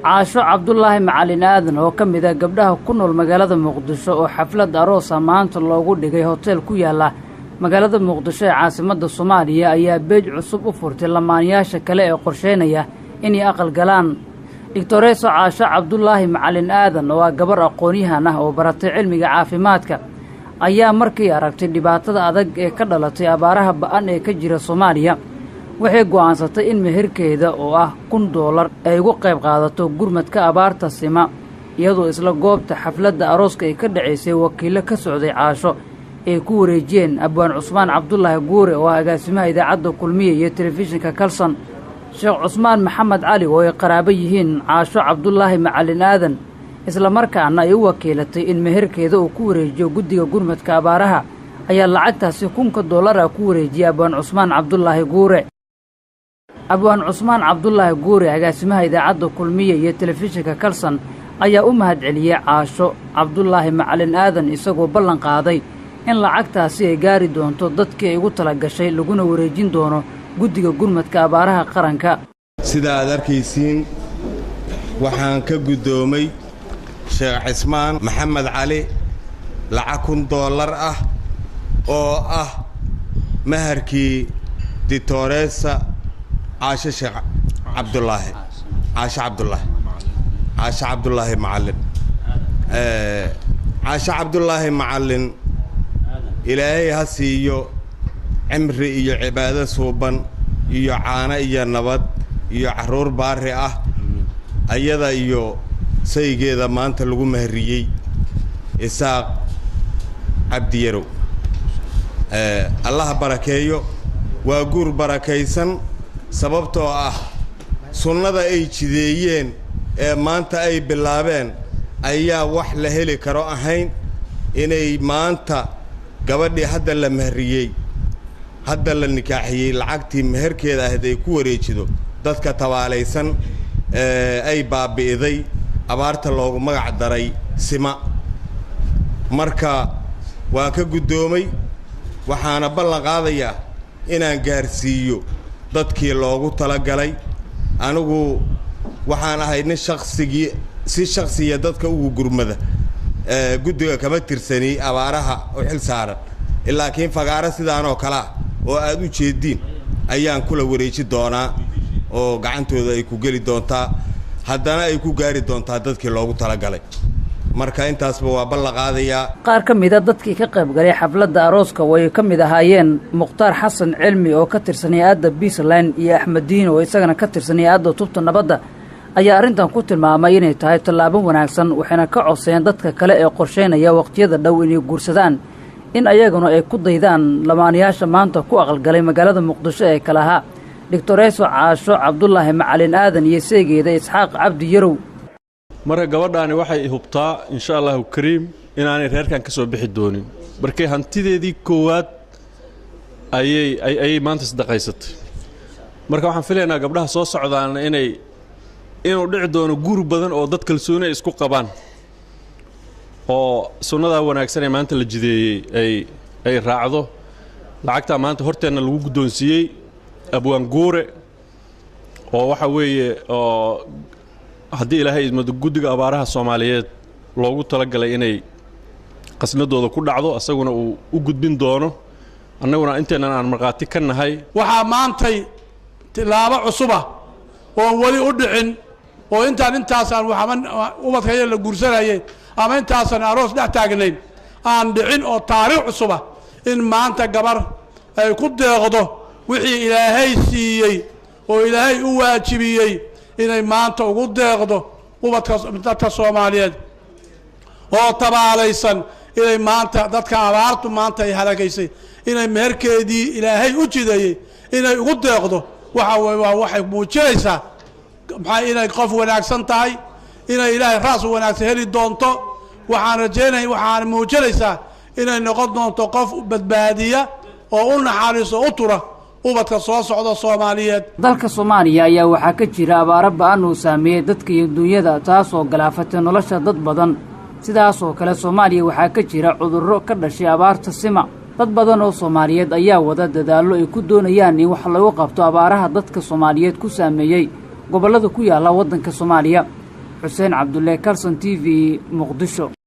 caasho cabdulaahi macalin aadan oo ka mid ah gabdhaha ku nool magaalada muqdisho oo xaflad aroosa maanta loogu dhigay hoteel ku yaalla magaalada muqdisho ee caasimadda soomaaliya ayaa beej cusub u furtay lamaanayaasha kale ee qorsheynaya inay aqal galaan. Dictoreso caasho cabdulaahi macalin aadan oo ah gabar aqoon-yahan ah oo baratay cilmiga caafimaadka ayaa markii aragtay dhibaatada adag ee ka dhalatay abaaraha ba'an ee ka jira Soomaaliya waxay go'aansatay in meherkeeda oo ah $1,000 ay uga qayb qaadato gurmadka abaarta sima iyadoo isla goobta xafladda arooska ay ka dhacaysay wakiilo ka socday caasho ay ku wareejiyeen Abwaan Cusmaan Cabdulaahi Guure oo ah agaasimaha idaacadda Kulmiye iyo telefishinka Kalson. Sheekh Cusmaan Maxamed Cali oo ay qaraabo yihiin caasho cabdulaahi macalin aadan isla markaana ay u wakiilatay in meherkeeda uu ku wareejiyo guddiga gurmadka abaaraha ayaa lacagtaasi $1,000 ku wareejiyay Abwaan Cusmaan Cabdulaahi Guure. Abwaan Cusmaan Cabdulaahi Guure agaasimaha idaacadda Kulmiye iyo telefishinka Kalson ayaa u mahadceliyay caasho cabdulaahi macalin aadan isagoo ballan qaaday in lacagtaasi ay gaari doonto dadkii ay ugu tala gashay laguna wareejin doono guddiga gurmadka abaaraha qaranka. sida aad arkaysiin waxaan ka guddoomay Sheekh Cusmaan Maxamed Cali lacag $1,000 ah oo ah maharkii Dictoresa caasho Sheekh Cabdulaahi macalin caasho cabdulaahi macalin ilaahay ha siiyo cimri iyo cibaado suuban iyo caano iyo nabad iyo caruur baari ah ayada iyo saygeeda maanta lagu mahriyey Isaaq Cabdi Yarow. Allah barakeeyo waa guur barakaysan sababtoo ah sunnada ay jideeyeen ee maanta ay bilaabeen ayaa wax la heli karo ahayn inay maanta gabadhii hadda la mahriyey hadda la nikaaxiyey lacagtii meherkeeda ahayd ay ku wareejido dadka tabaalaysan ay baabi'iday abaarta loogu magac daray sima. marka waa ka guddoomay waxaana ballan qaadayaa inaan gaarsiiyo dadkii loogu talagalay. anigu waxaan ahay nin si shakhsiya dadka ugu gurmada guddiga kama tirsani abaaraha u xil saaran laakiin fagaaro sidaanoo kale ah oo aad u jeediin ayaan kula wareeji doonaa oo gacantooda ay ku geli doontaa haddana ay ku gaari doontaa dadkii loogu talagalay. marka intaasba waa ballan qaadayaa. qaar ka mid ah dadkii ka qayb galay xafladda arooska way ka mid ahaayeen Mukhtaar Xasan Cilmi oo ka tirsan hay'adda Peaceline iyo Axmed Diin oo isagana ka tirsan hay'adda Tubta Nabadda ayaa arrintan ku tilmaamay inay tahay tallaabo wanaagsan waxayna ka codsadeen dadka kale ee qorsheynaya waqtiyada dhow inay guursadaan in ayaguna ay ku daydaan lamaanayaasha maanta ku aqalgalay magaalada Muqdisho ee kalaha Dictoreso caasho cabdulaahi macalin aadan iyo seegeeda Isxaaq Cabdi Yarow. marka gabadhaani waxay hubtaa insha Allahu Kariim inaanay reerkan ka soo bixi doonin markay hantideedii koowaad ayay maanta sadaqaysatay. marka waxaan filaynaa gabdhaha soo socdaan inuu dhici doono guur badan oo dad kalsooni isku qabaan oo sunnada wanaagsan ee maanta la jideeyay ay raacdo. lacagta maanta horteena lagu guddoonsiiyey Abwaan Guure oo waxa weeye oo haddii ilaahay idmado guddiga abaaraha Soomaaliyeed loogu talagalay inay qasnadooda ku dhacdo asaguna uu u gudbin doono annaguna inteenan aan marqaati ka nahay. waxaa maantay tilaabo cusub ah oo wali u dhicin oo intaasaan ubadkaya la guursanayay ama intaasan aroos dhex taagnayn aan dhicin oo taariikh cusub ah in maanta gabar ay ku deeqdo wixii ilaahay siiyey oo ilaahay u waajibiyey inay maanta ugu deeqdo ubadka Soomaaliyeed oo tabaalaysan inay maanta dadka abaartu maanta ay halagaysay inay meherkeedii ilaahay u jideeyey inay ugu deeqdo waxay muujinaysaa inay qof wanaagsan tahay inay ilaahay raas wanaagsan heli doonto. waxaan muujinaysaa inay noqon doonto qof badbaadiya oo u naxariiso u tura ubadka soo socda Soomaaliyeed. dalka Soomaaliya ayaa waxaa ka jira abaaro ba'an oo saameeyay dadka iyo dunyada taasoo galaafatay nolosha dad badan. sidaas oo kale Soomaaliya waxaa ka jira cudurro ka dhashay abaarta sima. dad badan oo Soomaaliyeed ayaa wada dadaallo ay ku doonayaan in wax lagu qabto abaaraha dadka Soomaaliyeed ku saameeyay gobollada ku yaala waddanka Soomaaliya. xuseen cabdulle Carson TV muqdisho.